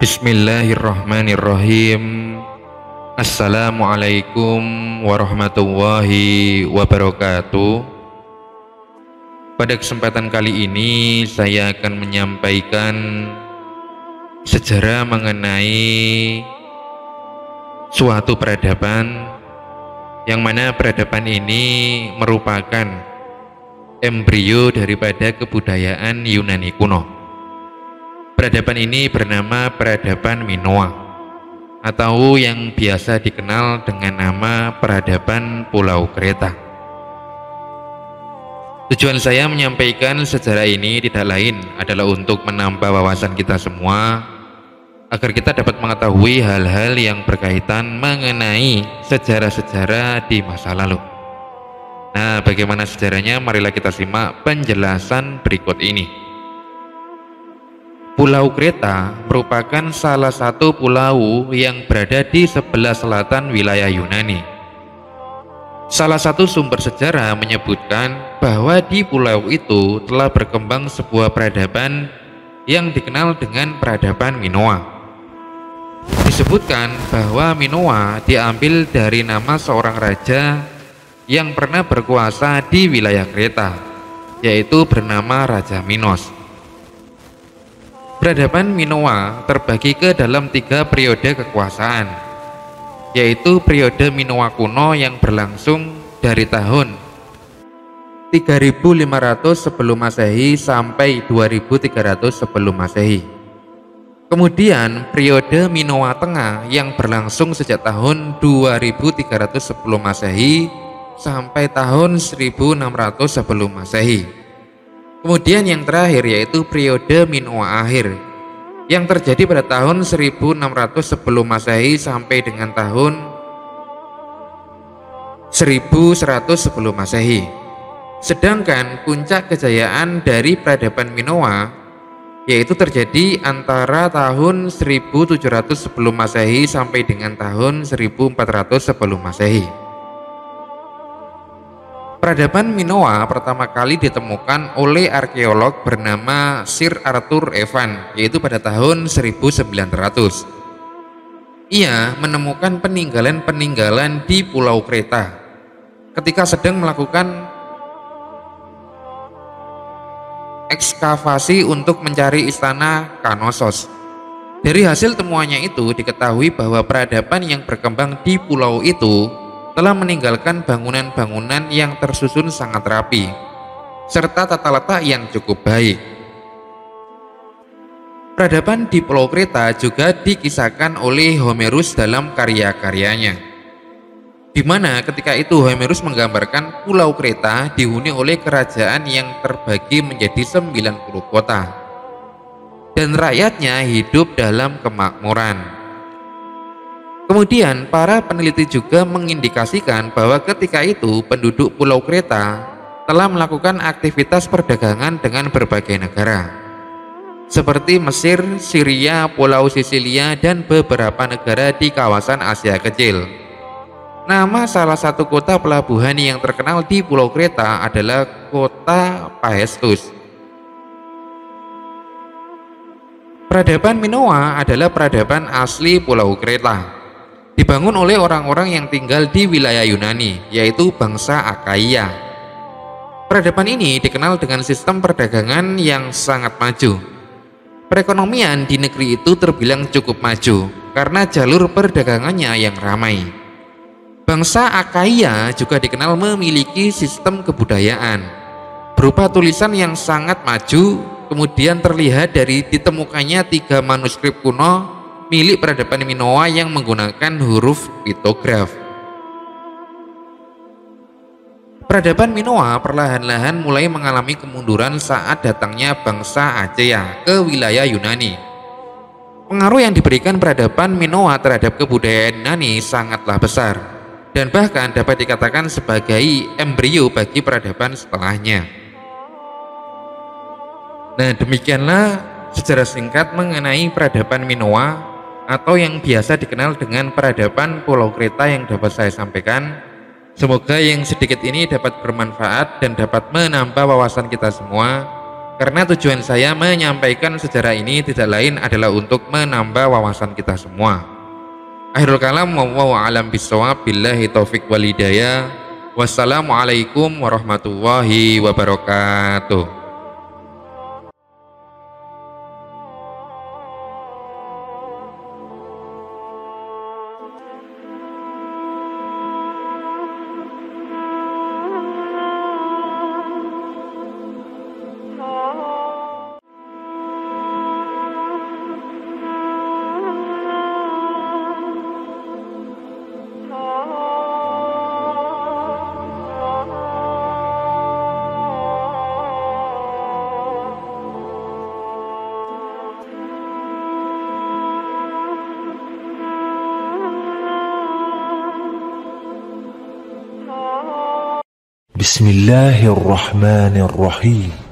Bismillahirrahmanirrahim. Assalamualaikum warahmatullahi wabarakatuh. Pada kesempatan kali ini saya akan menyampaikan sejarah mengenai suatu peradaban, yang mana peradaban ini merupakan embrio daripada kebudayaan Yunani kuno. Peradaban ini bernama peradaban Minoa, atau yang biasa dikenal dengan nama peradaban Pulau Kreta. Tujuan saya menyampaikan sejarah ini tidak lain adalah untuk menambah wawasan kita semua, agar kita dapat mengetahui hal-hal yang berkaitan mengenai sejarah-sejarah di masa lalu. Nah, bagaimana sejarahnya? Marilah kita simak penjelasan berikut ini. Pulau Kreta merupakan salah satu pulau yang berada di sebelah selatan wilayah Yunani. Salah satu sumber sejarah menyebutkan bahwa di pulau itu telah berkembang sebuah peradaban yang dikenal dengan peradaban Minoa. Disebutkan bahwa Minoa diambil dari nama seorang raja yang pernah berkuasa di wilayah Kreta, yaitu bernama Raja Minos. Peradaban Minoa terbagi ke dalam 3 periode kekuasaan, yaitu periode Minoa kuno yang berlangsung dari tahun 3500 sebelum Masehi sampai 2300 sebelum Masehi. Kemudian periode Minoa tengah yang berlangsung sejak tahun 2300 sebelum Masehi sampai tahun 1600 sebelum Masehi. Kemudian yang terakhir yaitu periode Minoa akhir yang terjadi pada tahun 1600 sebelum Masehi sampai dengan tahun 1100 sebelum Masehi. Sedangkan puncak kejayaan dari peradaban Minoa yaitu terjadi antara tahun 1700 sebelum Masehi sampai dengan tahun 1400 sebelum Masehi. Peradaban Minoa pertama kali ditemukan oleh arkeolog bernama Sir Arthur Evan, yaitu pada tahun 1900. Ia menemukan peninggalan-peninggalan di Pulau Kreta ketika sedang melakukan ekskavasi untuk mencari istana Knossos. Dari hasil temuannya itu diketahui bahwa peradaban yang berkembang di pulau itu telah meninggalkan bangunan-bangunan yang tersusun sangat rapi serta tata letak yang cukup baik. Peradaban di Pulau Kreta juga dikisahkan oleh Homerus dalam karya-karyanya, di mana ketika itu Homerus menggambarkan Pulau Kreta dihuni oleh kerajaan yang terbagi menjadi 90 kota dan rakyatnya hidup dalam kemakmuran. Kemudian para peneliti juga mengindikasikan bahwa ketika itu penduduk Pulau Kreta telah melakukan aktivitas perdagangan dengan berbagai negara seperti Mesir, Syria, Pulau Sisilia, dan beberapa negara di kawasan Asia Kecil. Nama salah satu kota pelabuhan yang terkenal di Pulau Kreta adalah kota Paestus. Peradaban Minoa adalah peradaban asli Pulau Kreta, dibangun oleh orang-orang yang tinggal di wilayah Yunani, yaitu bangsa Akaia. Peradaban ini dikenal dengan sistem perdagangan yang sangat maju. Perekonomian di negeri itu terbilang cukup maju karena jalur perdagangannya yang ramai. Bangsa Akaia juga dikenal memiliki sistem kebudayaan berupa tulisan yang sangat maju. Kemudian terlihat dari ditemukannya 3 manuskrip kuno milik peradaban Minoa yang menggunakan huruf piktograf. Peradaban Minoa perlahan-lahan mulai mengalami kemunduran saat datangnya bangsa Acea ke wilayah Yunani. Pengaruh yang diberikan peradaban Minoa terhadap kebudayaan Yunani sangatlah besar dan bahkan dapat dikatakan sebagai embrio bagi peradaban setelahnya. Nah, demikianlah sejarah singkat mengenai peradaban Minoa atau yang biasa dikenal dengan peradaban Pulau Kreta yang dapat saya sampaikan. Semoga yang sedikit ini dapat bermanfaat dan dapat menambah wawasan kita semua, Karena tujuan saya menyampaikan sejarah ini tidak lain adalah untuk menambah wawasan kita semua. Akhirul kalam, wallahu a'lam bishawab, billahi taufik wal hidayah. Wassalamualaikum warahmatullahi wabarakatuh. بسم الله الرحمن الرحيم